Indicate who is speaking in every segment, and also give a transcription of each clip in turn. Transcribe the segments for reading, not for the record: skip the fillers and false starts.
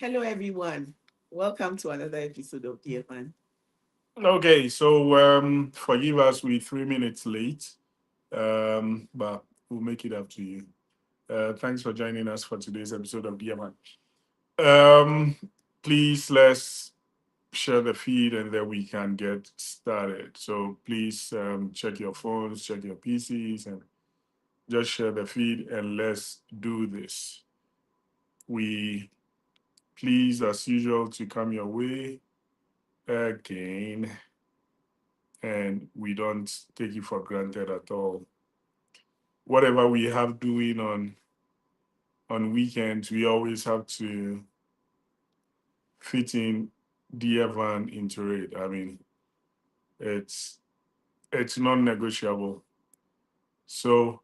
Speaker 1: Hello, everyone. Welcome to another episode of Dear Man.
Speaker 2: Okay, so forgive us, we're 3 minutes late, but we'll make it up to you. Thanks for joining us for today's episode of Dear Man. Um, Please let's share the feed and then we can get started. So please check your phones, check your PCs, and just share the feed and let's do this. We please, as usual, to come your way again, and we don't take you for granted at all. Whatever we have doing on weekends, we always have to fit in the Evan into it. I mean, it's it's non-negotiable. So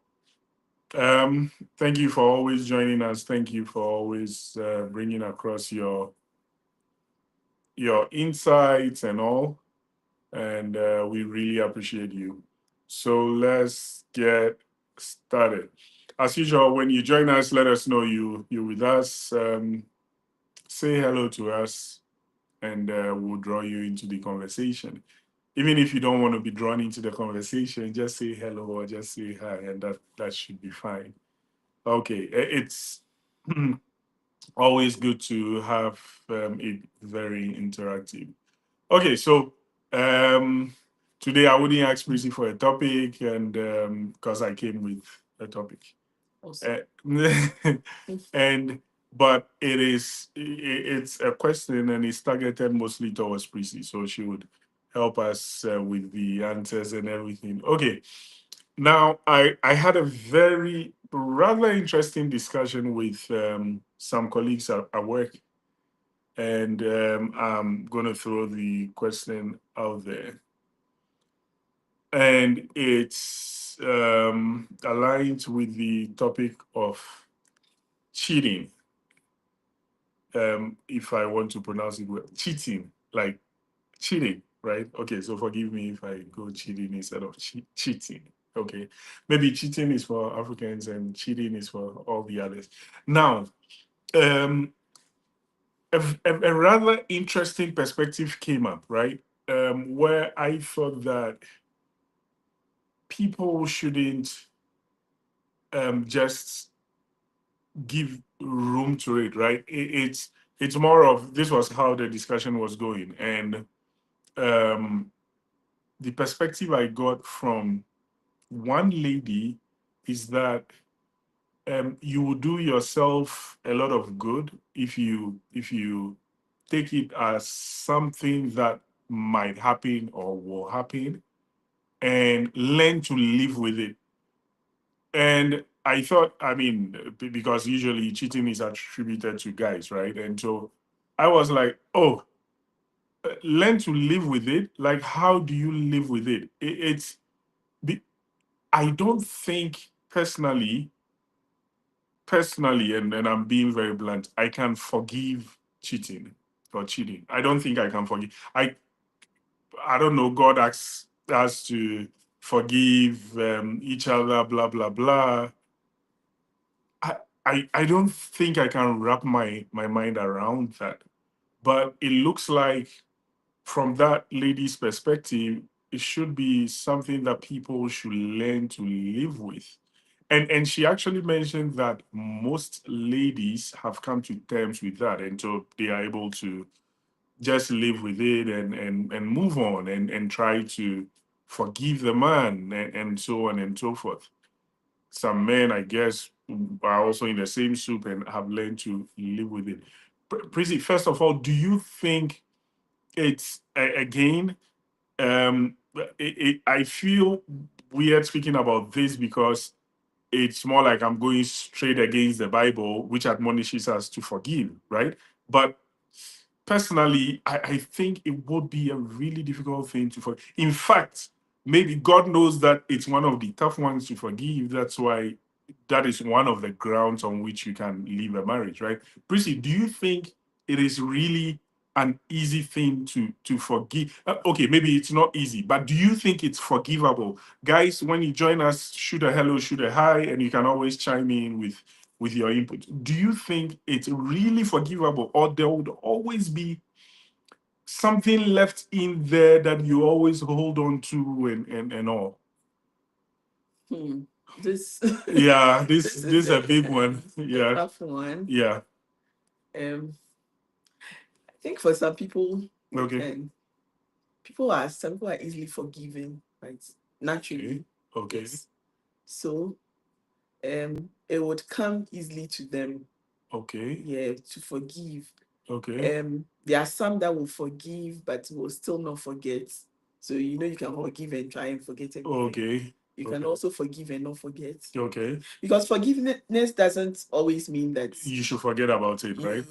Speaker 2: thank you for always joining us. Thank you for always bringing across your insights and all, and we really appreciate you. So let's get started. As usual, when you join us, let us know you're with us. Say hello to us, and we'll draw you into the conversation. Even if you don't want to be drawn into the conversation, just say hello or just say hi, and that should be fine. Okay, it's always good to have it very interactive. Okay, so um, today I wouldn't ask Prissy for a topic, and because I came with a topic.
Speaker 1: Awesome.
Speaker 2: And but it's a question and it's targeted mostly towards Prissy, so she would help us with the answers and everything. Okay, now I had a very rather interesting discussion with some colleagues at work, and I'm gonna throw the question out there, and it's aligned with the topic of cheating, if I want to pronounce it well, cheating, like cheating, right? Okay, so forgive me if I go cheating instead of cheating. Okay, maybe cheating is for Africans and cheating is for all the others. Now, um, a rather interesting perspective came up, right? Where I thought that people shouldn't just give room to it, right? It's more of this was how the discussion was going, and um, the perspective I got from one lady is that you will do yourself a lot of good if you take it as something that might happen or will happen and learn to live with it. And I thought, I mean, because usually cheating is attributed to guys, right? And so I was like, oh, learn to live with it. Like, how do you live with it? It's the I don't think personally, and I'm being very blunt, I can forgive cheating or cheating. I don't think I can forgive. I don't know. God asks us to forgive each other, blah blah blah. I, I don't think I can wrap my mind around that. But it looks like from that lady's perspective, it should be something that people should learn to live with. And she actually mentioned that most ladies have come to terms with that, and so they are able to just live with it and move on and try to forgive the man and so on and so forth. Some men, I guess, are also in the same soup and have learned to live with it. Prissy, first of all, do you think it's again? I feel weird speaking about this because it's more like I'm going straight against the Bible, which admonishes us to forgive, right? But personally, I think it would be a really difficult thing to forgive. In fact, maybe God knows that it's one of the tough ones to forgive. That's why that is one of the grounds on which you can leave a marriage, right? Prissy, do you think it is really an easy thing to forgive? Okay, maybe it's not easy, but do you think it's forgivable? Guys, when you join us, shoot a hello, shoot a hi, and you can always chime in with with your input, do you think it's really forgivable, or there would always be something left in there that you always hold on to and all?
Speaker 1: Hmm. This
Speaker 2: Yeah,
Speaker 1: this
Speaker 2: this
Speaker 1: is
Speaker 2: is a big one.
Speaker 1: a
Speaker 2: Yeah,
Speaker 1: tough one.
Speaker 2: yeah.
Speaker 1: Um, I think for some people,
Speaker 2: Okay,
Speaker 1: some people are easily forgiven, right? Naturally,
Speaker 2: okay,
Speaker 1: yes. So it would come easily to them,
Speaker 2: okay,
Speaker 1: yeah, to forgive.
Speaker 2: okay,
Speaker 1: There are some that will forgive but will still not forget. So you can forgive and try and forget everything.
Speaker 2: okay,
Speaker 1: You can
Speaker 2: okay,
Speaker 1: also forgive and not forget.
Speaker 2: okay.
Speaker 1: Because forgiveness doesn't always mean that
Speaker 2: You should forget about it, right?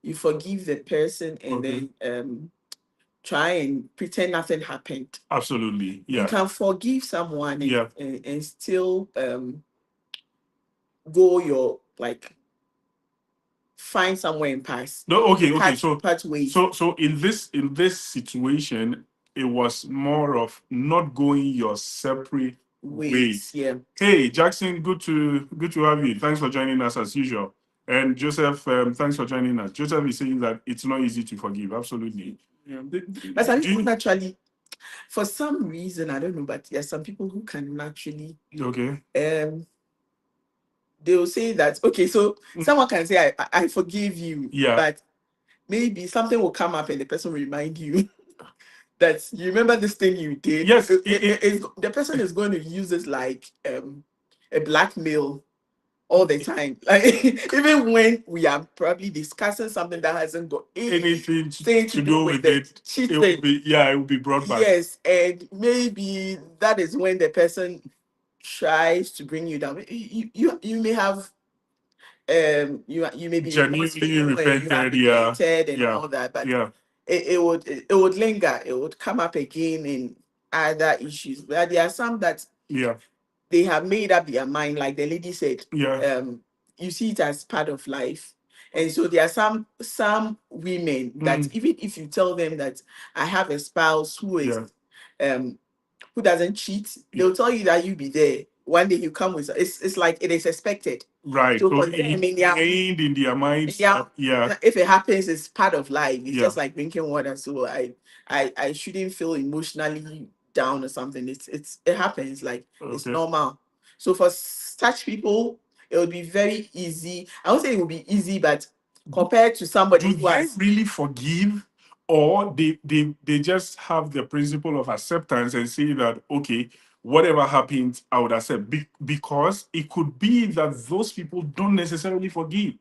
Speaker 1: you forgive the person and
Speaker 2: Okay.
Speaker 1: then try and pretend nothing happened.
Speaker 2: Absolutely.
Speaker 1: You
Speaker 2: Yeah.
Speaker 1: can forgive someone and,
Speaker 2: Yeah.
Speaker 1: and still go your like find somewhere and pass.
Speaker 2: No, okay, okay.
Speaker 1: Part ways.
Speaker 2: So in this situation, it was more of not going your separate ways.
Speaker 1: Yeah.
Speaker 2: Hey, Jackson, good to have you. Thanks for joining us as usual. And Joseph, thanks for joining us. Joseph is saying that it's not easy to forgive. Absolutely.
Speaker 1: Yeah.
Speaker 2: Do-
Speaker 1: But some
Speaker 2: do
Speaker 1: people
Speaker 2: you-
Speaker 1: naturally, for some reason, I don't know, but there are some people who can naturally
Speaker 2: okay.
Speaker 1: they will say that okay, so someone can say I forgive you,
Speaker 2: Yeah.
Speaker 1: but maybe something will come up and the person will remind you that you remember this thing you did.
Speaker 2: Yes.
Speaker 1: The person is going to use this like a blackmail all the time. Like even when we are probably discussing something that hasn't got
Speaker 2: anything
Speaker 1: anything
Speaker 2: to do with
Speaker 1: the
Speaker 2: it,
Speaker 1: cheating.
Speaker 2: it will be brought back.
Speaker 1: Yes, and maybe that is when the person tries to bring you down. You may have you may be
Speaker 2: Genuinely
Speaker 1: remorseful and you have
Speaker 2: repented, yeah.
Speaker 1: repented and
Speaker 2: Yeah.
Speaker 1: all that, but
Speaker 2: Yeah.
Speaker 1: it would linger. It would come up again in other issues. But there are some that
Speaker 2: Yeah.
Speaker 1: they have made up their mind, like the lady said.
Speaker 2: Yeah.
Speaker 1: You see it as part of life. And so there are some women that even if you tell them that I have a spouse who is who doesn't cheat, they'll tell you that you be there. One day you come with it's like it is expected.
Speaker 2: Right.
Speaker 1: So
Speaker 2: So
Speaker 1: for them,
Speaker 2: in their minds.
Speaker 1: yeah, if it happens, it's part of life. It's
Speaker 2: Yeah.
Speaker 1: just like drinking water. So I shouldn't feel emotionally down or something. It happens. Like it's
Speaker 2: Okay.
Speaker 1: normal. So for such people, it would be very easy. I won't say it would be easy, but compared to somebody
Speaker 2: Do
Speaker 1: who
Speaker 2: they
Speaker 1: has
Speaker 2: really forgive, or they just have the principle of acceptance and say that okay, whatever happens, I would accept, because it could be that those people don't necessarily forgive.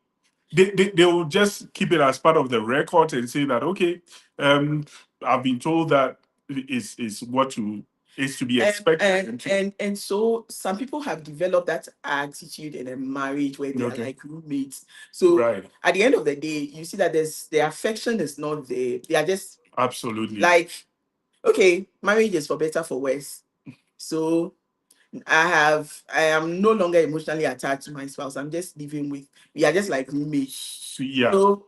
Speaker 2: They will just keep it as part of the record and say that okay, I've been told that is what is to be expected.
Speaker 1: And so some people have developed that attitude in a marriage where they are
Speaker 2: Okay.
Speaker 1: like roommates. So
Speaker 2: Right.
Speaker 1: at the end of the day, you see that the affection is not there. They are just
Speaker 2: Absolutely.
Speaker 1: like, okay, marriage is for better for worse. So I am no longer emotionally attached to my spouse. I'm just living with, we are just like roommates.
Speaker 2: Yeah.
Speaker 1: So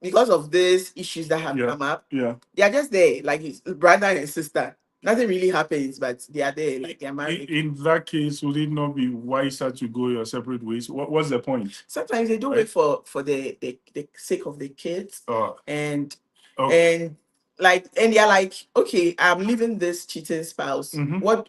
Speaker 1: because of these issues that have come up, they are just there, like his brother and sister. Nothing really happens, but they are there, like they are married.
Speaker 2: In that case, would it not be wiser to go your separate ways? What's the point?
Speaker 1: Sometimes they do
Speaker 2: Right.
Speaker 1: it for the sake of the kids,
Speaker 2: Oh.
Speaker 1: and
Speaker 2: Okay.
Speaker 1: and they are like, okay, I'm leaving this cheating spouse.
Speaker 2: Mhm.
Speaker 1: What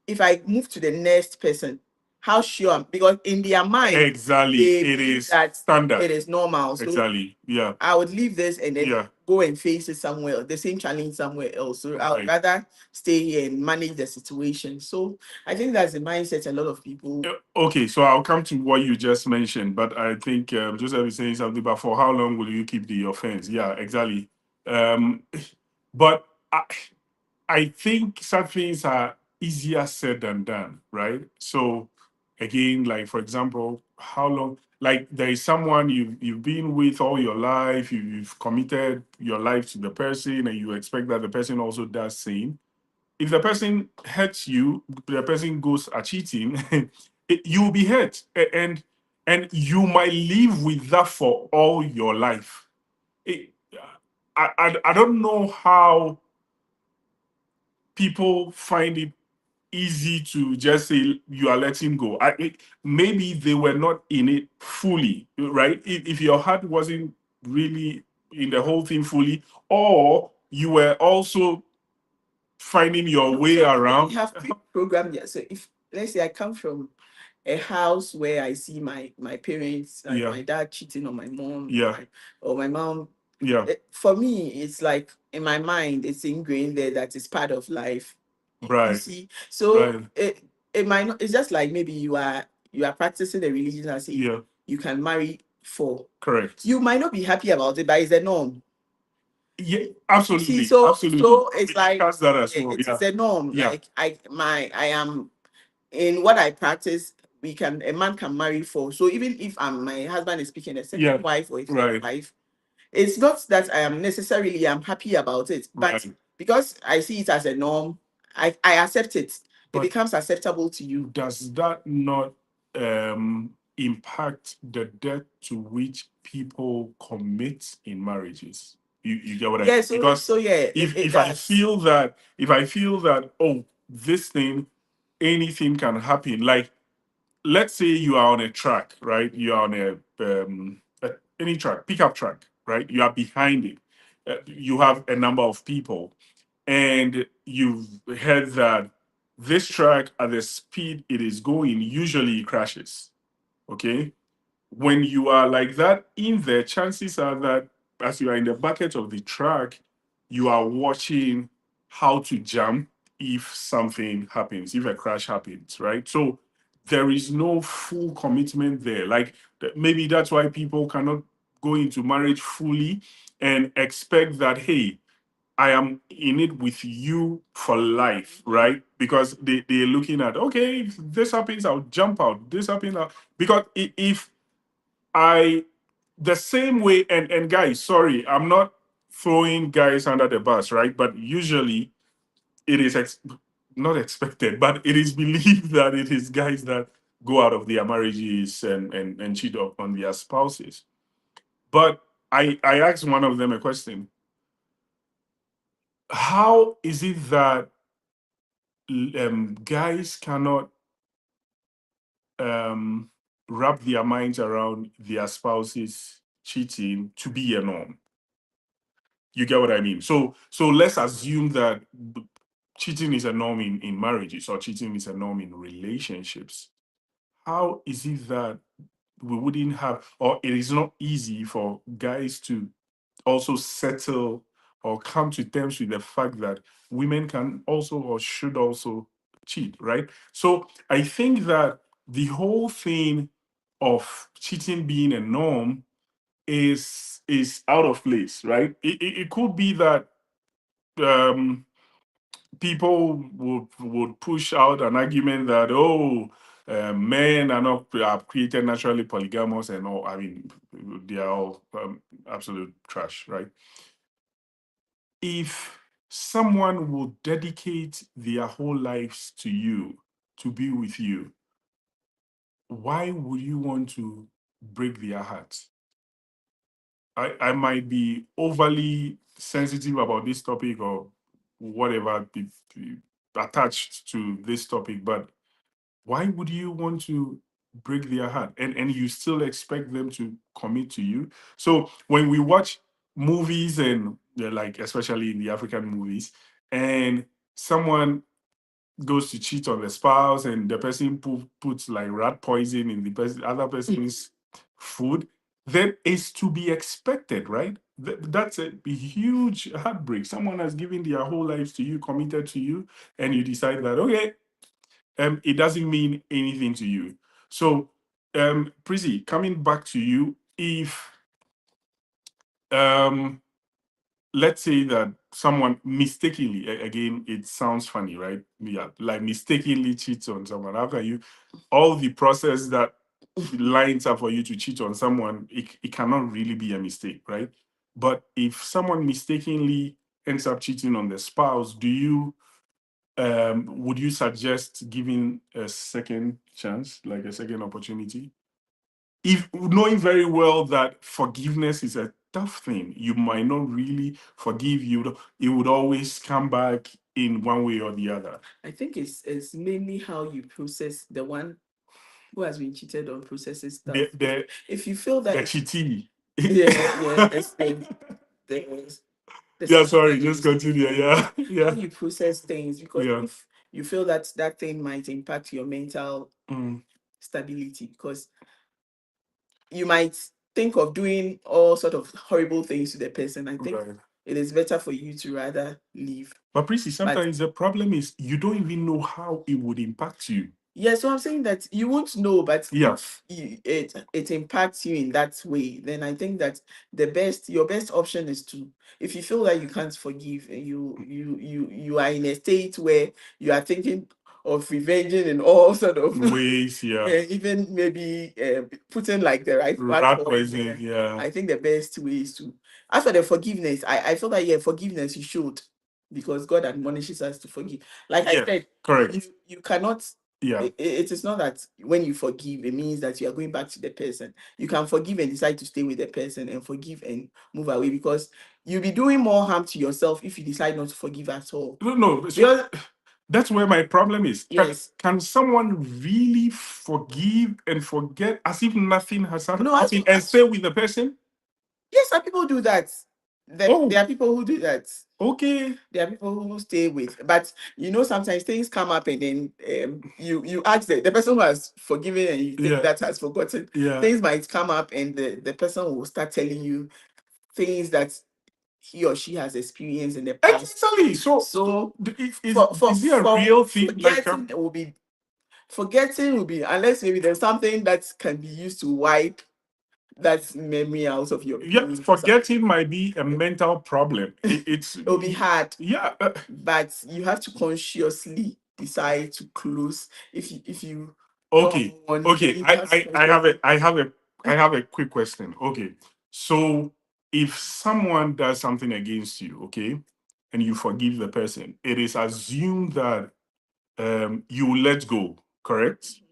Speaker 1: if I move to the next person? How sure? Because in their mind,
Speaker 2: Exactly,
Speaker 1: they
Speaker 2: it
Speaker 1: believe
Speaker 2: is
Speaker 1: that
Speaker 2: standard.
Speaker 1: it is normal. So
Speaker 2: Exactly. Yeah.
Speaker 1: I would leave this and then
Speaker 2: Yeah.
Speaker 1: go and face it somewhere, the same challenge somewhere else. So I would
Speaker 2: Right.
Speaker 1: rather stay here and manage the situation. So I think that's the mindset a lot of people.
Speaker 2: Okay, so I'll come to what you just mentioned, but I think Joseph is saying something. But for how long will you keep the offense? Yeah, exactly. But I think some things are easier said than done, right? So again, like for example, how long? Like there is someone you've been with all your life, you've committed your life to the person, and you expect that the person also does same. If the person hurts you, the person goes a cheating, you'll be hurt, and you might live with that for all your life. It- I don't know how people find it easy to just say you are letting go. Maybe they were not in it fully, right? If your heart wasn't really in the whole thing fully, or you were also finding your way around.
Speaker 1: We have pre-programmed. Yeah. So if let's say I come from a house where I see my parents, like
Speaker 2: Yeah.
Speaker 1: my dad cheating on my mom,
Speaker 2: Yeah.
Speaker 1: or my mom.
Speaker 2: Yeah.
Speaker 1: For me, it's like in my mind, it's ingrained there that it's part of life. You
Speaker 2: Right.
Speaker 1: see, so
Speaker 2: Right.
Speaker 1: it might not. It's just like maybe you are practicing the religion and say
Speaker 2: Yeah.
Speaker 1: you can marry four.
Speaker 2: Correct.
Speaker 1: You might not be happy about it, but it's the norm.
Speaker 2: Yeah,
Speaker 1: See,
Speaker 2: absolutely.
Speaker 1: so
Speaker 2: Absolutely.
Speaker 1: it's
Speaker 2: We
Speaker 1: like
Speaker 2: discussed that as well.
Speaker 1: it's
Speaker 2: Yeah.
Speaker 1: a norm.
Speaker 2: Yeah.
Speaker 1: Like I am in what I practice. A man can marry four. So even if my husband is picking a second
Speaker 2: Yeah.
Speaker 1: wife or a third
Speaker 2: Right.
Speaker 1: wife, it's not that I am necessarily I'm happy about it, but
Speaker 2: Right.
Speaker 1: because I see it as a norm, I accept it. It
Speaker 2: But
Speaker 1: becomes acceptable to you.
Speaker 2: does that not impact the depth to which people commit in marriages? You get what I mean?
Speaker 1: Yeah.
Speaker 2: Because
Speaker 1: So yeah,
Speaker 2: if I feel that, oh, this thing, anything can happen. Like, let's say you are on a track, right? You are on any track, pickup track, right? You are behind it. You have a number of people, and you've heard that this track at the speed it is going usually crashes. Okay, when you are like that in there, chances are that as you are in the bucket of the track, you are watching how to jump if something happens, if a crash happens, right? So there is no full commitment there. Like maybe that's why people cannot go into marriage fully and expect that, hey, I am in it with you for life, right? Because they're looking at, okay, if this happens, I'll jump out. This happens, because if I the same way, and guys, sorry, I'm not throwing guys under the bus, right? But usually it is not expected, but it is believed that it is guys that go out of their marriages and cheat on their spouses. But I asked one of them a question. How is it that guys cannot um, wrap their minds around their spouses cheating to be a norm? You get what I mean? So let's assume that cheating is a norm in marriages, or cheating is a norm in relationships. How is it that we wouldn't have, or it is not easy for guys to also settle or come to terms with the fact that women can also or should also cheat, right? So I think that the whole thing of cheating being a norm is out of place, right? It could be that um, people would push out an argument that, oh, men are not created naturally polygamous and all. I mean, they are all absolute trash, right? If someone will dedicate their whole lives to you, to be with you, why would you want to break their hearts? I might be overly sensitive about this topic or whatever attached to this topic, but why would you want to break their heart and you still expect them to commit to you? So when we watch movies and like especially in the African movies, and someone goes to cheat on the spouse and the person puts like rat poison in the other person's food, then it's to be expected, right? That's a huge heartbreak. Someone has given their whole lives to you, committed to you, and you decide that, okay, it doesn't mean anything to you. So, Prissy, coming back to you, if um, let's say that someone mistakenly, again, it sounds funny, right? Yeah, like mistakenly cheats on someone. How can you, all the process that lines up for you to cheat on someone, it cannot really be a mistake, right? But if someone mistakenly ends up cheating on the spouse, would you suggest giving a second chance, like a second opportunity? If knowing very well that forgiveness is a tough thing, you might not really forgive you. It would always come back. in one way or the other?
Speaker 1: I think it's mainly how you process. The one who has been cheated on processes stuff. If you feel that
Speaker 2: the cheaty.
Speaker 1: yeah, there's
Speaker 2: Yeah, sorry, just continue. Yeah,
Speaker 1: how
Speaker 2: yeah,
Speaker 1: you process things, because
Speaker 2: yeah.
Speaker 1: if you feel that that thing might impact your mental
Speaker 2: Mm,
Speaker 1: stability, because you might think of doing all sort of horrible things to the person, I think
Speaker 2: right.
Speaker 1: it is better for you to rather leave.
Speaker 2: But Prissy,
Speaker 1: But
Speaker 2: sometimes the problem is you don't even know how it would impact you.
Speaker 1: yeah, so I'm saying that you won't know, but
Speaker 2: Yeah.
Speaker 1: if it impacts you in that way, then I think that your best option is to, if you feel that you can't forgive, and you are in a state where you are thinking of revenging in all sort of
Speaker 2: Ways, yeah.
Speaker 1: even maybe putting like the right
Speaker 2: Rat
Speaker 1: word
Speaker 2: poison,
Speaker 1: there.
Speaker 2: yeah.
Speaker 1: I think the best way is to, as for the forgiveness, I feel that yeah, forgiveness you should, because God admonishes us to forgive. Like I
Speaker 2: Yeah,
Speaker 1: said,
Speaker 2: correct.
Speaker 1: you cannot.
Speaker 2: Yeah.
Speaker 1: It is not that when you forgive, it means that you are going back to the person. You can forgive and decide to stay with the person, and forgive and move away, because you'll be doing more harm to yourself if you decide not to forgive at all.
Speaker 2: No, so
Speaker 1: Because
Speaker 2: that's where my problem is.
Speaker 1: yes,
Speaker 2: Can someone really forgive and forget as if nothing has happened
Speaker 1: no,
Speaker 2: and stay with the person?
Speaker 1: yes, some people do that.
Speaker 2: Oh,
Speaker 1: There are people who do that.
Speaker 2: okay.
Speaker 1: There are people who stay with, but sometimes things come up, and then you ask the person who has forgiven, and you think
Speaker 2: Yeah.
Speaker 1: that has forgotten.
Speaker 2: Yeah.
Speaker 1: Things might come up, and the person will start telling you things that he or she has experienced in the past.
Speaker 2: Exactly. So is it a real thing?
Speaker 1: Forgetting will be, unless maybe there's something that can be used to wipe that memory out of your
Speaker 2: yeah,
Speaker 1: brain.
Speaker 2: forgetting might be a mental problem.
Speaker 1: It'll be hard.
Speaker 2: Yeah.
Speaker 1: But you have to consciously decide to close. If you
Speaker 2: Okay.
Speaker 1: don't want,
Speaker 2: Okay.
Speaker 1: you have to
Speaker 2: I have a quick question. Okay. So if someone does something against you, okay, and you forgive the person, it is assumed that you will let go, correct?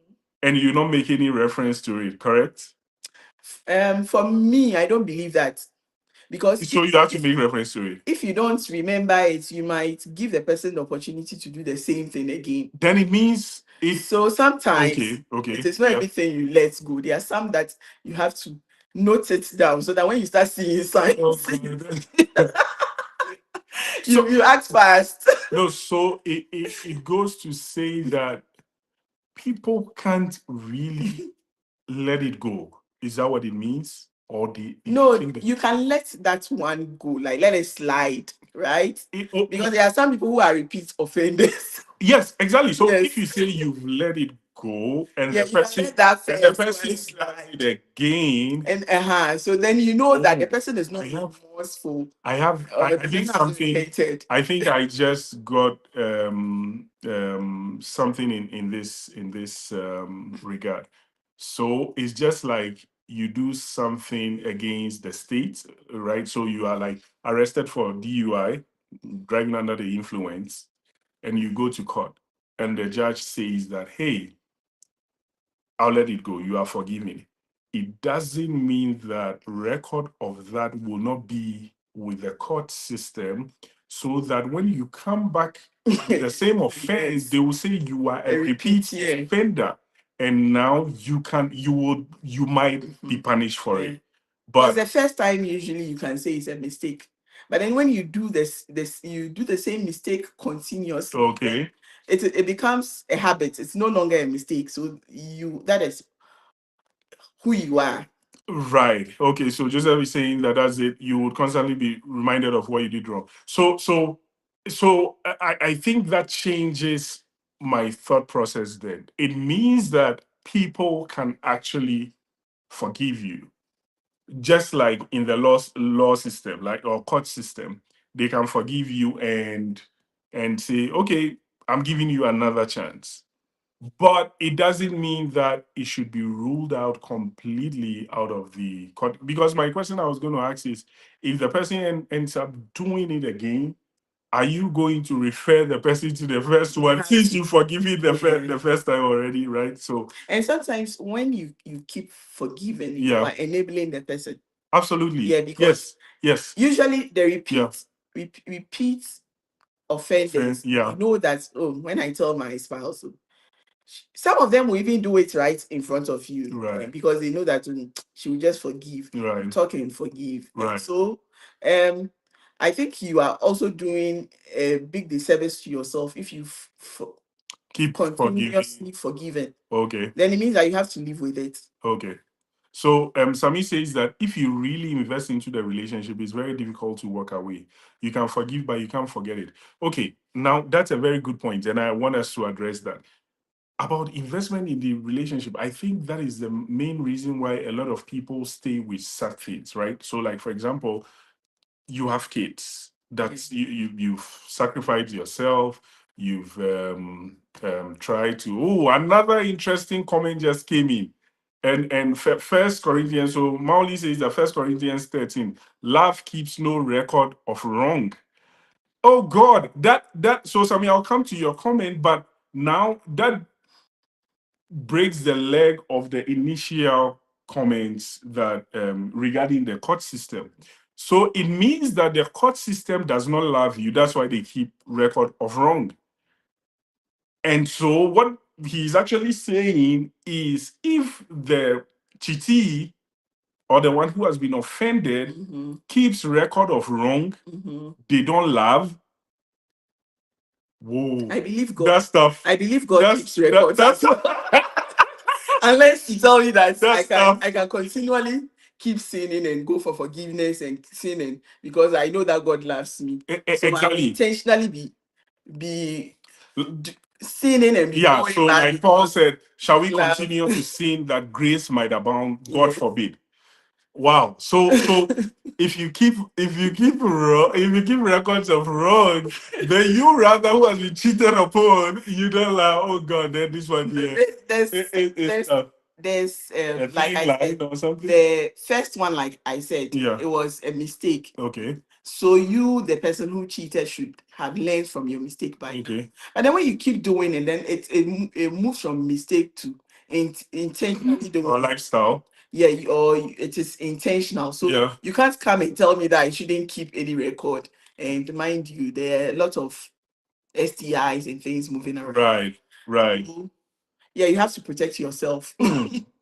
Speaker 2: And you not make any reference to it, correct?
Speaker 1: For me, I don't believe that, because
Speaker 2: So you have to make reference to it.
Speaker 1: if you don't remember it, you might give the person the opportunity to do the same thing again.
Speaker 2: Then it means
Speaker 1: So sometimes
Speaker 2: okay.
Speaker 1: it is not everything you let go. There are some that you have to note it down, so that when you start seeing signs, you act fast.
Speaker 2: No, so it goes to say that people can't really let it go. Is that what it means? Or
Speaker 1: No, you can let that one go, like let it slide, right? Because there are some people who are repeat offenders.
Speaker 2: Yes, exactly. So
Speaker 1: Yes.
Speaker 2: if you say you've let it go and
Speaker 1: Yeah,
Speaker 2: the
Speaker 1: you can
Speaker 2: person
Speaker 1: let that
Speaker 2: and the
Speaker 1: first
Speaker 2: person
Speaker 1: one
Speaker 2: does
Speaker 1: slide.
Speaker 2: it again,
Speaker 1: And so then you know that the person is not remorseful.
Speaker 2: I think something.
Speaker 1: Hated.
Speaker 2: I think I just got something in this regard. So it's just like you do something against the state, right? So you are like arrested for DUI, driving under the influence, and you go to court, and the judge says that, hey, I'll let it go. You are forgiven. It doesn't mean that record of that will not be with the court system, so that when you come back with the same offense, they will say you are a repeat offender, and now you might be punished for it. But
Speaker 1: the first time, usually you can say it's a mistake. But then when you do you do the same mistake continuously.
Speaker 2: Okay.
Speaker 1: It becomes a habit. It's no longer a mistake. So that is who you are.
Speaker 2: Right. Okay. So Joseph is saying that that's it. You would constantly be reminded of what you did wrong. So I think that changes my thought process then. It means that people can actually forgive you. Just like in the law system, like or court system, they can forgive you and say, okay, I'm giving you another chance. But it doesn't mean that it should be ruled out completely out of the court. Because my question I was going to ask is, if the person ends up doing it again, are you going to refer the person to the first one since you forgive it the first time already, right? So,
Speaker 1: and sometimes when you keep forgiving, you are enabling the person.
Speaker 2: Absolutely.
Speaker 1: Yeah, because
Speaker 2: yes.
Speaker 1: usually the repeat offenders,
Speaker 2: Yeah.
Speaker 1: you know that, oh, when I tell my spouse, some of them will even do it right in front of you,
Speaker 2: Right.
Speaker 1: because they know that she will just forgive,
Speaker 2: Right.
Speaker 1: talk and forgive.
Speaker 2: Right.
Speaker 1: And so, I think you are also doing a big disservice to yourself if you
Speaker 2: Keep
Speaker 1: continuously
Speaker 2: forgiving.
Speaker 1: forgiven.
Speaker 2: Okay.
Speaker 1: Then it means that you have to live with it.
Speaker 2: Okay. So Sami says that if you really invest into the relationship, it's very difficult to walk away. You can forgive, but you can't forget it. Okay, now that's a very good point, and I want us to address that. About investment in the relationship, I think that is the main reason why a lot of people stay with such things, right? So, like for example, you have kids. That's you've sacrificed yourself. You've tried to. Oh, another interesting comment just came in. And First Corinthians, so Mauli says that First Corinthians 13, love keeps no record of wrong. Oh God, that so Sammy, I'll come to your comment, but now that breaks the leg of the initial comments that regarding the court system. So it means that the court system does not love you. That's why they keep record of wrong. And so what he's actually saying is, if the cheatee or the one who has been offended keeps record of wrong, they don't love. Whoa.
Speaker 1: I believe God.
Speaker 2: That's tough.
Speaker 1: I believe God keeps records.
Speaker 2: That's
Speaker 1: Unless you tell me that
Speaker 2: That's
Speaker 1: I
Speaker 2: tough.
Speaker 1: can continually keep sinning and go for forgiveness and sinning, because I know that God loves me. So I will
Speaker 2: Exactly.
Speaker 1: intentionally be sinning and be
Speaker 2: Yeah,
Speaker 1: going
Speaker 2: so
Speaker 1: back
Speaker 2: like Paul
Speaker 1: because
Speaker 2: said, shall we
Speaker 1: love.
Speaker 2: continue to sin that grace might abound? God
Speaker 1: Yes.
Speaker 2: forbid. Wow. So if you keep records of wrong, then you rather who has been cheated upon, you don't like, oh God, then this one here.
Speaker 1: There's
Speaker 2: A
Speaker 1: like
Speaker 2: thin
Speaker 1: I
Speaker 2: line
Speaker 1: said,
Speaker 2: or something.
Speaker 1: the first one, like I said,
Speaker 2: Yeah.
Speaker 1: it was a mistake.
Speaker 2: Okay.
Speaker 1: So you, the person who cheated, should have learned from your mistake by now.
Speaker 2: Okay.
Speaker 1: And then when you keep doing it, then it moves from mistake to intentionally doing
Speaker 2: Or
Speaker 1: it.
Speaker 2: lifestyle.
Speaker 1: Yeah, or it is intentional. So
Speaker 2: Yeah.
Speaker 1: you can't come and tell me that I shouldn't keep any record. And mind you, there are a lot of STIs and things moving around.
Speaker 2: Right.
Speaker 1: So, yeah, you have to protect yourself.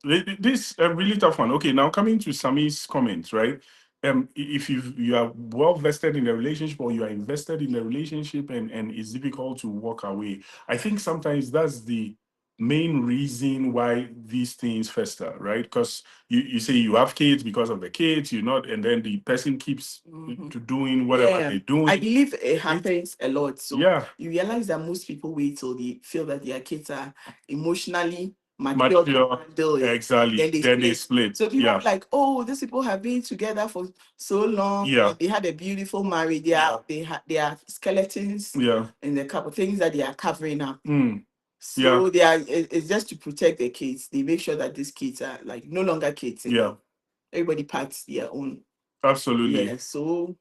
Speaker 2: This a really tough one. Okay, now coming to Sami's comments, right? If you are well vested in the relationship, or you are invested in the relationship, and it's difficult to walk away, I think sometimes that's the main reason why these things fester, right? Because you say you have kids, because of the kids, you're not, and then the person keeps to doing whatever they're doing.
Speaker 1: I believe it happens a lot. So
Speaker 2: Yeah.
Speaker 1: you realize that most people wait till they feel that their kids are emotionally mature to handle it.
Speaker 2: Exactly. Then they split.
Speaker 1: So people are like, oh, these people have been together for so long.
Speaker 2: Yeah.
Speaker 1: They had a beautiful marriage. They are skeletons.
Speaker 2: Yeah.
Speaker 1: And a couple things that they are covering up.
Speaker 2: Yeah.
Speaker 1: So it's just to protect the kids. They make sure that these kids are like no longer kids.
Speaker 2: Yeah.
Speaker 1: Everybody parts their own.
Speaker 2: Absolutely.
Speaker 1: Yeah.
Speaker 2: So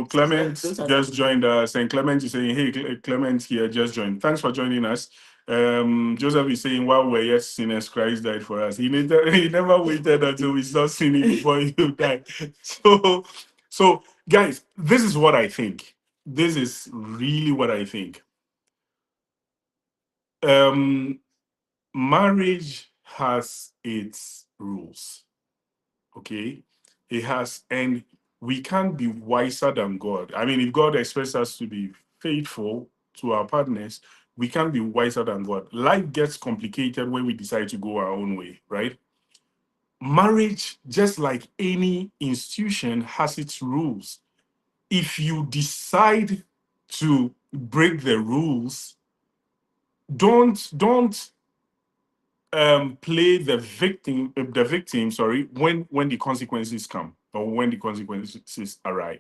Speaker 2: Clement just joined us, and Clement is saying, hey, Clement here just joined. Thanks for joining us. Joseph is saying, while we're yet sinners, Christ died for us. He never waited until we start sinning before you died. So guys, this is what I think. This is really what I think. Marriage has its rules. Okay, it has, and we can't be wiser than God. I mean, if God expects us to be faithful to our partners, we can't be wiser than God. Life gets complicated when we decide to go our own way, right? Marriage, just like any institution, has its rules. If you decide to break the rules, don't play the victim, sorry, when the consequences come, or when the consequences arrive.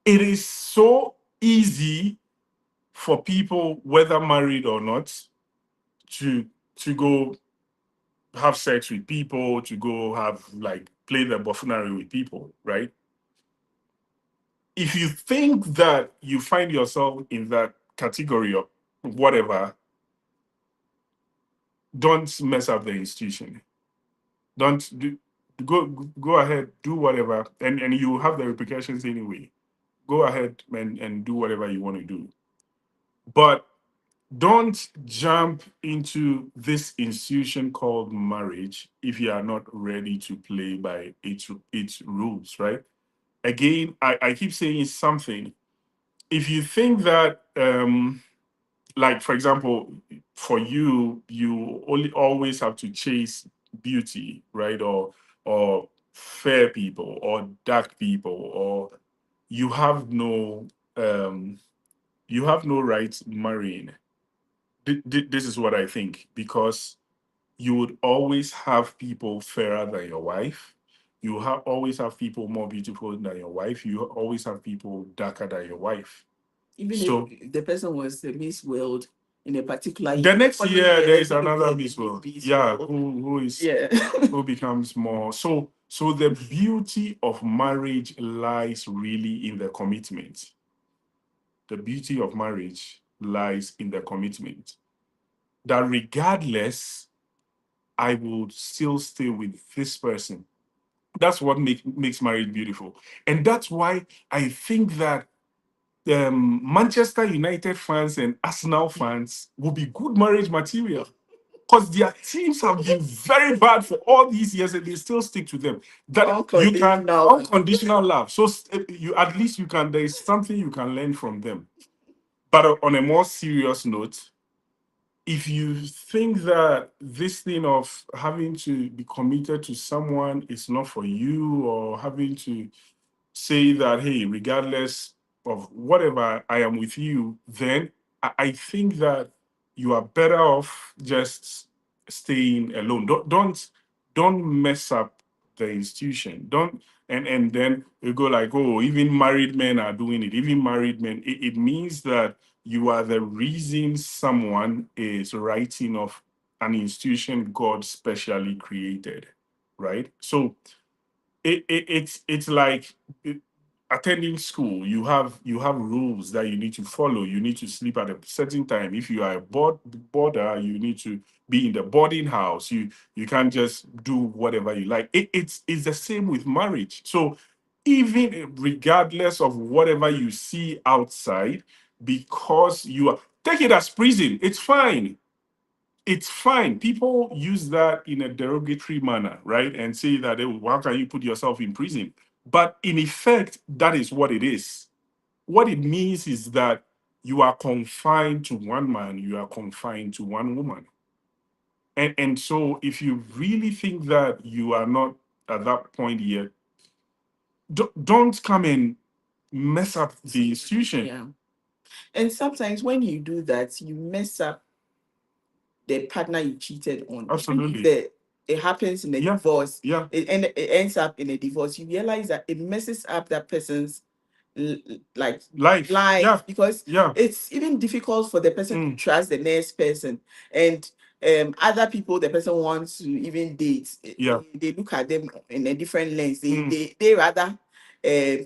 Speaker 2: It is so easy for people, whether married or not, to go have sex with people, to go have, like, play the buffoonery with people, right? If you think that you find yourself in that category of whatever, don't mess up the institution. Don't do, go ahead, do whatever, and you have the repercussions anyway. go ahead and do whatever you want to do. But don't jump into this institution called marriage if you are not ready to play by its rules, right? Again, I keep saying something. If you think that, like, for example, for you, you only always have to chase beauty, right? Or fair people or dark people, or you have no um you have no right marrying. This is what I think, because you would always have people fairer than your wife. You always have people more beautiful than your wife. You always have people darker than your wife.
Speaker 1: Even
Speaker 2: So
Speaker 1: if the person was the Miss World in a particular
Speaker 2: the
Speaker 1: year,
Speaker 2: next
Speaker 1: following
Speaker 2: year
Speaker 1: year,
Speaker 2: there is
Speaker 1: there's going to be
Speaker 2: another
Speaker 1: a
Speaker 2: Miss World.
Speaker 1: Miss
Speaker 2: Yeah,
Speaker 1: World.
Speaker 2: who is
Speaker 1: Yeah.
Speaker 2: who becomes more. So the beauty of marriage lies really in the commitment. The beauty of marriage lies in the commitment. That regardless, I will still stay with this person. That's what makes marriage beautiful. And that's why I think that Manchester United fans and Arsenal fans will be good marriage material, because their teams have been very bad for all these years and they still stick to them. That you can unconditional love. So you, at least you can, there is something you can learn from them. But on a more serious note, if you think that this thing of having to be committed to someone is not for you, or having to say that, hey, regardless of whatever, I am with you, then I think that you are better off just staying alone. Don't mess up the institution. Don't and then you go like, oh, even married men are doing it. Even married men, it means that you are the reason someone is writing off an institution God specially created, right? So it's like attending school. You have rules that you need to follow. You need to sleep at a certain time. If you are a boarder, you need to be in the boarding house. You can't just do whatever you like. It's the same with marriage. So even regardless of whatever you see outside, because you are, take it as prison, it's fine. It's fine. People use that in a derogatory manner, right? And say that, oh, how can you put yourself in prison? But in effect, that is what it is. What it means is that you are confined to one man, you are confined to one woman. And so if you really think that you are not at that point yet, don't come and mess up the institution.
Speaker 1: Yeah. And sometimes when you do that, you mess up the partner you cheated on.
Speaker 2: Absolutely.
Speaker 1: It happens in a
Speaker 2: Yeah.
Speaker 1: divorce.
Speaker 2: Yeah.
Speaker 1: It ends up in a divorce. You realize that it messes up that person's like
Speaker 2: Life. Yeah.
Speaker 1: because
Speaker 2: Yeah.
Speaker 1: it's even difficult for the person to trust the next person, and other people the person wants to even date.
Speaker 2: Yeah.
Speaker 1: They look at them in a different lens. They rather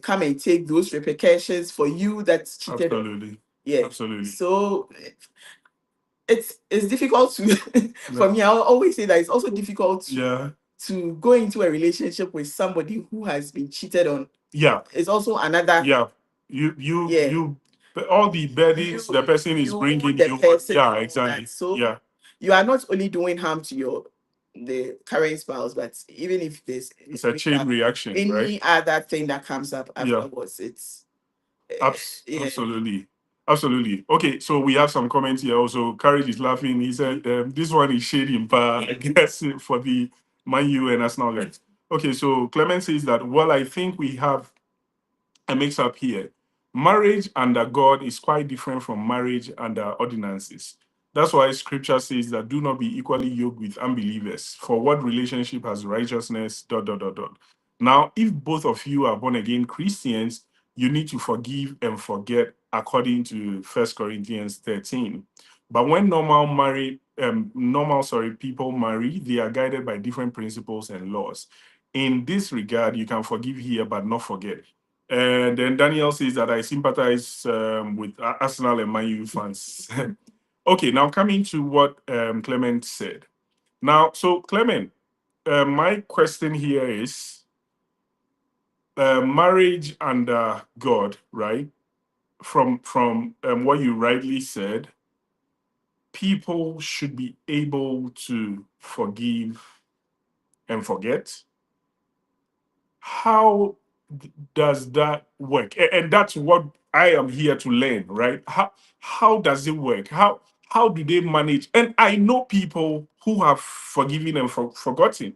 Speaker 1: come and take those repercussions for you that's cheated.
Speaker 2: Absolutely.
Speaker 1: Yeah.
Speaker 2: Absolutely.
Speaker 1: So it's difficult to for me. I always say that it's also difficult to go into a relationship with somebody who has been cheated on.
Speaker 2: Yeah.
Speaker 1: It's also another.
Speaker 2: Yeah. You all the burdens the person is bringing
Speaker 1: the
Speaker 2: you.
Speaker 1: person
Speaker 2: Yeah, exactly.
Speaker 1: So
Speaker 2: yeah.
Speaker 1: you are not only doing harm to the current spouse, but even if there's
Speaker 2: It's a chain reaction,
Speaker 1: any
Speaker 2: right?
Speaker 1: other thing that comes up afterwards, it's yeah.
Speaker 2: Absolutely. Absolutely. Okay, so we have some comments here also. Courage is laughing. He said, this one is shading, but I guess for the Man U and Arsenal guys. Okay, so Clement says that, well, I think we have a mix up here. Marriage under God is quite different from marriage under ordinances. That's why scripture says that do not be equally yoked with unbelievers. For what relationship has righteousness? Dot, dot, dot, dot. Now, if both of you are born again Christians, you need to forgive and forget according to 1 Corinthians 13. But when people marry, they are guided by different principles and laws. In this regard, you can forgive here but not forget. And then Daniel says that I sympathize with Arsenal and Man U fans. Okay, now coming to what Clement said. Now, so Clement, my question here is, marriage under God, right? From what you rightly said, people should be able to forgive and forget. How does that work? And that's what I am here to learn, right? How does it work? How do they manage? And I know people who have forgiven and forgotten,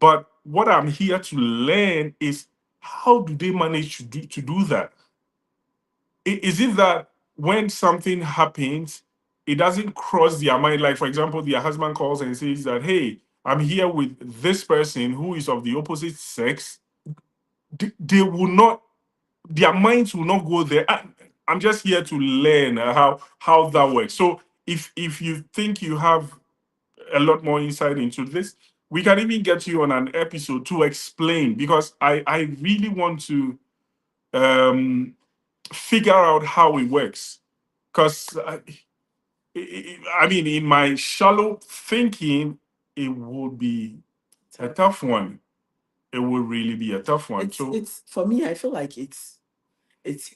Speaker 2: but what I'm here to learn is how do they manage to do that? Is it that when something happens, it doesn't cross their mind? Like, for example, their husband calls and says that, hey, I'm here with this person who is of the opposite sex. They will not, their minds will not go there. I'm just here to learn how that works. So if you think you have a lot more insight into this, we can even get you on an episode to explain, because I really want to um figure out how it works. Because I mean, in my shallow thinking, it would be a tough one. It would really be a tough one. So
Speaker 1: It's for me, I feel like it's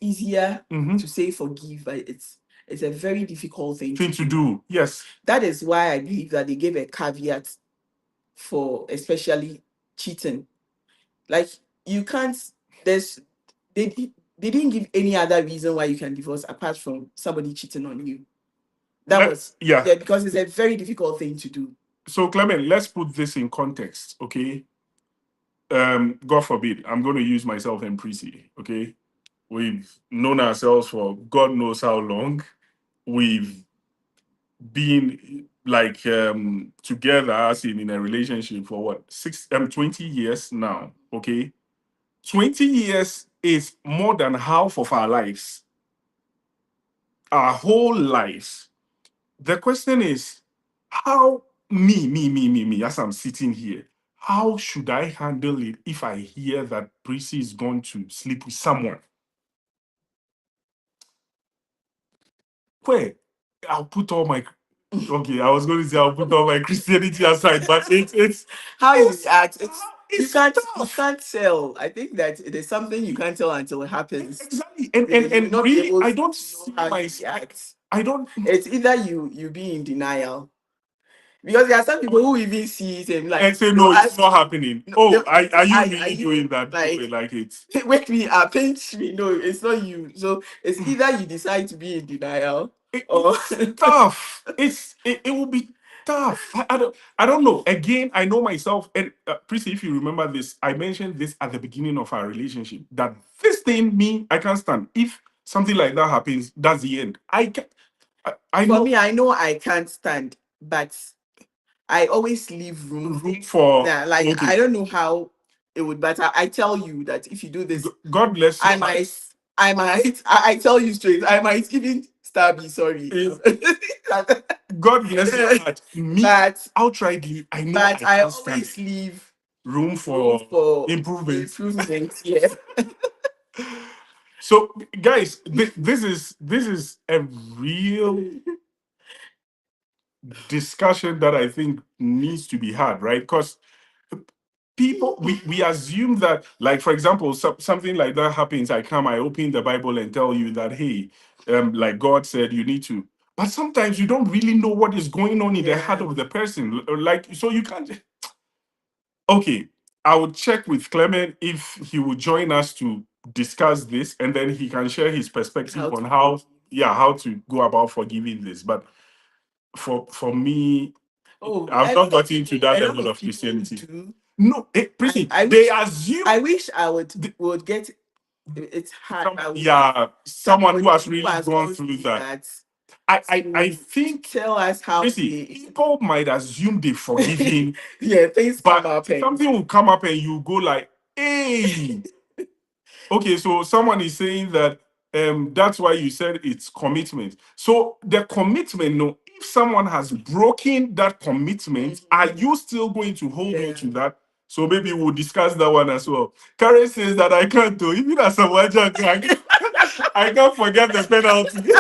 Speaker 1: easier
Speaker 2: mhm,
Speaker 1: to say forgive, but it's a very difficult thing
Speaker 2: thing to do. Yes.
Speaker 1: That is why I believe that they gave a caveat for especially cheating. Like, you can't, there's they didn't give any other reason why you can divorce apart from somebody cheating on you. That was
Speaker 2: Yeah.
Speaker 1: because it's a very difficult thing to do.
Speaker 2: So Clement, let's put this in context, okay? God forbid, I'm going to use myself and Prissy, okay? We've known ourselves for God knows how long. We've been like together, as in a relationship for what 20 years now, okay? 20 years is more than half of our lives, our whole lives. The question is, how me, as I'm sitting here, how should I handle it if I hear that Prissy is going to sleep with someone? Where I'll put all my okay, I was going to say I'll put all my Christianity aside, but it's
Speaker 1: How you
Speaker 2: it's,
Speaker 1: react, you
Speaker 2: it's
Speaker 1: can't
Speaker 2: tough.
Speaker 1: tell. I think that it is something you can't tell until it happens.
Speaker 2: Exactly, and
Speaker 1: You're
Speaker 2: and
Speaker 1: not
Speaker 2: really,
Speaker 1: able
Speaker 2: I
Speaker 1: to
Speaker 2: don't
Speaker 1: know
Speaker 2: see
Speaker 1: how
Speaker 2: my
Speaker 1: you react.
Speaker 2: I don't.
Speaker 1: It's either you be in denial, because there are some people who even see it and like
Speaker 2: And say
Speaker 1: they'll
Speaker 2: no, it's
Speaker 1: ask
Speaker 2: not
Speaker 1: you,
Speaker 2: happening.
Speaker 1: no,
Speaker 2: Oh, are you
Speaker 1: are
Speaker 2: really
Speaker 1: you
Speaker 2: doing that?
Speaker 1: like,
Speaker 2: Like it's
Speaker 1: wake me up, pinch me? No, it's not you. So it's either you decide to be in denial or
Speaker 2: it's tough. It will be tough. I don't know. Again, I know myself. And Prissy, if you remember this, I mentioned this at the beginning of our relationship. That this thing, me, I can't stand. If something like that happens, that's the end. I can. I
Speaker 1: for
Speaker 2: know
Speaker 1: me, I know I can't stand, but I always leave room.
Speaker 2: room for.
Speaker 1: Yeah, like
Speaker 2: Okay.
Speaker 1: I don't know how it would, but I tell you that if you do this,
Speaker 2: God bless you.
Speaker 1: I tell you straight, I might even stab you. Sorry.
Speaker 2: God bless your heart. Me,
Speaker 1: But
Speaker 2: outrightly, I know
Speaker 1: but I
Speaker 2: can't stand
Speaker 1: always
Speaker 2: it.
Speaker 1: leave
Speaker 2: Room for improvement.
Speaker 1: Yeah.
Speaker 2: So, guys, this is a real discussion that I think needs to be had, right? Because people, we assume that, like, for example, something like that happens. I open the Bible and tell you that, hey, like God said, you need to. But sometimes you don't really know what is going on in the heart of the person. Like, so you can't. Okay, I would check with Clement if he would join us to discuss this, and then he can share his perspective on how to go about forgiving this. But for me, I've not gotten into that level of Christianity. No, Pretty, they assume.
Speaker 1: I wish I would get. It's hard.
Speaker 2: Someone who has really gone through that. I think
Speaker 1: tell us how
Speaker 2: people might assume they've forgiven.
Speaker 1: Yeah, things come
Speaker 2: But
Speaker 1: up.
Speaker 2: something will come up and you go like, hey. Okay, so someone is saying that that's why you said it's commitment. So the commitment, no, if someone has broken that commitment, are you still going to hold on to that? So maybe we'll discuss that one as well. Karen says that I can't do, even as a wager, I can't forget the penalty.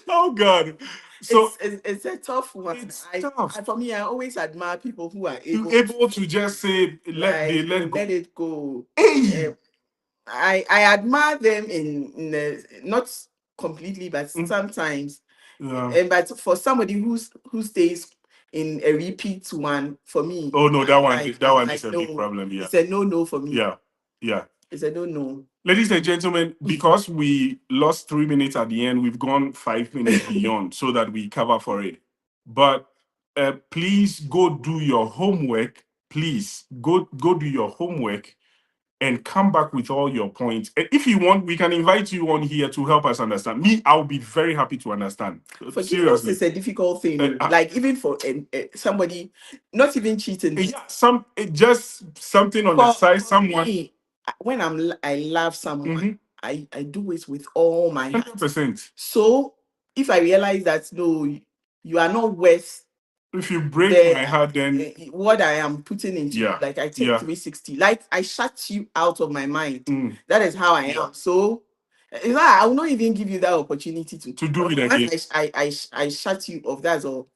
Speaker 2: Oh God. So
Speaker 1: it's a tough one.
Speaker 2: it's tough.
Speaker 1: For me, I always admire people who are
Speaker 2: You
Speaker 1: able
Speaker 2: able to just say let
Speaker 1: let it go.
Speaker 2: Hey.
Speaker 1: I admire them in not completely, but sometimes.
Speaker 2: Yeah.
Speaker 1: But for somebody who stays in a repeat one, for me,
Speaker 2: Oh no, that one is a
Speaker 1: no,
Speaker 2: big problem. Yeah,
Speaker 1: it's a no for me.
Speaker 2: Yeah.
Speaker 1: It's a no.
Speaker 2: Ladies and gentlemen, because we lost 3 minutes at the end, we've gone 5 minutes beyond so that we cover for it. But please go do your homework. Please go do your homework and come back with all your points. And if you want, we can invite you on here to help us understand. Me, I'll be very happy to understand.
Speaker 1: Forgiveness is a difficult thing. Like even for somebody not even cheating.
Speaker 2: Just something on the side. Someone.
Speaker 1: Me, when I love someone, I do it with all my heart.
Speaker 2: 100%.
Speaker 1: So if I realize that no, you are not worth.
Speaker 2: If you break my heart, then
Speaker 1: what I am putting into you, like I take 360, like I shut you out of my mind. That is how I am. So in fact, I will not even give you that opportunity to
Speaker 2: do it again.
Speaker 1: I shut you off. That's all.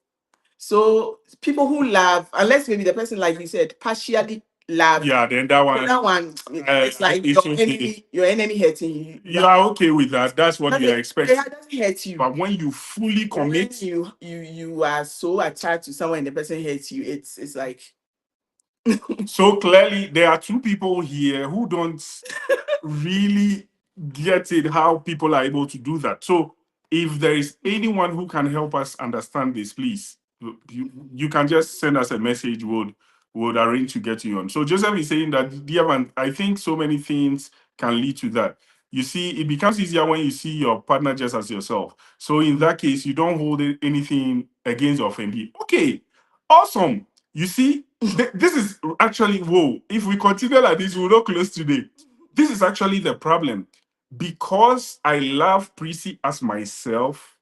Speaker 1: So people who love, unless maybe the person, like you said, partially love.
Speaker 2: Yeah, then that one.
Speaker 1: It's like your enemy hurting you.
Speaker 2: You are okay with that. That's what you are expecting.
Speaker 1: It doesn't hurt you.
Speaker 2: But when you fully commit,
Speaker 1: you are so attached to someone and the person hurts you. It's like.
Speaker 2: So clearly, there are two people here who don't really get it how people are able to do that. So if there is anyone who can help us understand this, please, you can just send us a message. Would arrange to get you on. So Joseph is saying that, dear man, I think so many things can lead to that. You see, it becomes easier when you see your partner just as yourself. So in that case, you don't hold anything against your friend. Okay, awesome. You see, this is actually, whoa, if we continue like this, we'll not close today. This is actually the problem. Because I love Prissy as myself,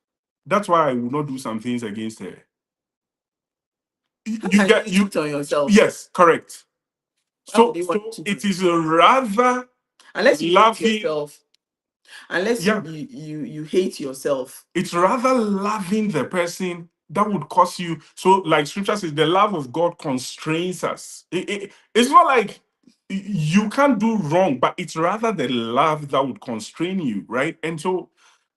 Speaker 2: that's why I will not do some things against her. You cheat on yourself. Yes, correct. So it is a rather
Speaker 1: unless you love yourself. Unless you hate yourself.
Speaker 2: It's rather loving the person that would cause you. So, like scripture says, the love of God constrains us. It's not like you can't do wrong, but it's rather the love that would constrain you, right? And so,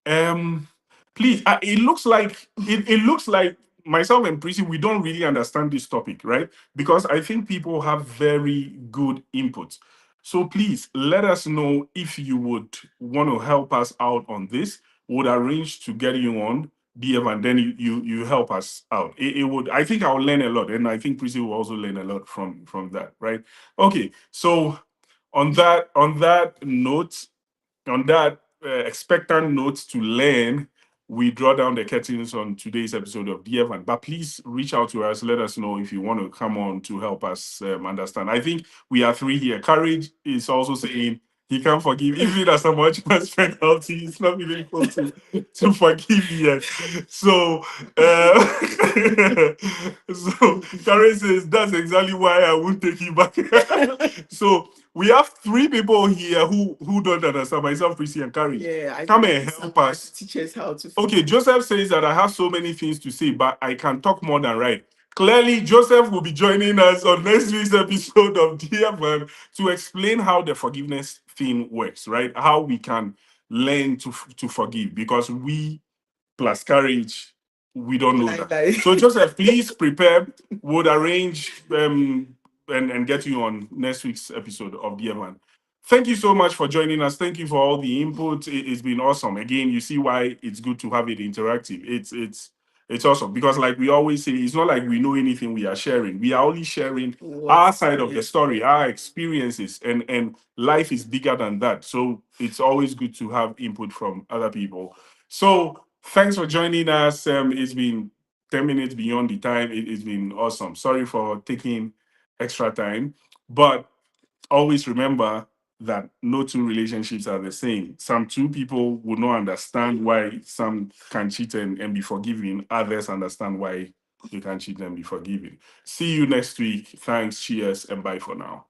Speaker 2: please, it looks like myself and Prissy, we don't really understand this topic, right? Because I think people have very good input. So please let us know if you would want to help us out on this. Would arrange to get you on DM, and then you help us out. It would. I think I'll learn a lot, and I think Prissy will also learn a lot from that, right? Okay, so on that note, on that expectant note to learn, we draw down the curtains on today's episode of DFN. But please reach out to us. Let us know if you want to come on to help us understand. I think we are three here. Courage is also saying he can't forgive. Even as a much more penalty, he's not even able to forgive yet. So, so Courage says that's exactly why I won't take you back. So we have three people here who don't understand, myself, Prissy, and Carrie.
Speaker 1: Yeah,
Speaker 2: come and help us.
Speaker 1: Teach us how to.
Speaker 2: Okay, Joseph says that I have so many things to say, but I can talk more than right. Clearly, Joseph will be joining us on next week's episode of Dear Man to explain how the forgiveness thing works, right? How we can learn to forgive, because we plus Courage, we don't know that. So Joseph, please prepare. Would arrange and get you on next week's episode of Dear Man. Thank you so much for joining us. Thank you for all the input. It's been awesome. Again, you see why it's good to have it interactive. It's awesome because, like we always say, it's not like we know anything we are sharing. We are only sharing our side of the story, our experiences, and life is bigger than that. So it's always good to have input from other people. So thanks for joining us. It's been 10 minutes beyond the time. It's been awesome. Sorry for taking extra time, but always remember that no two relationships are the same. Some two people will not understand why some can cheat and be forgiven. Others understand why you can cheat and be forgiven. See you next week. Thanks, cheers, and bye for now.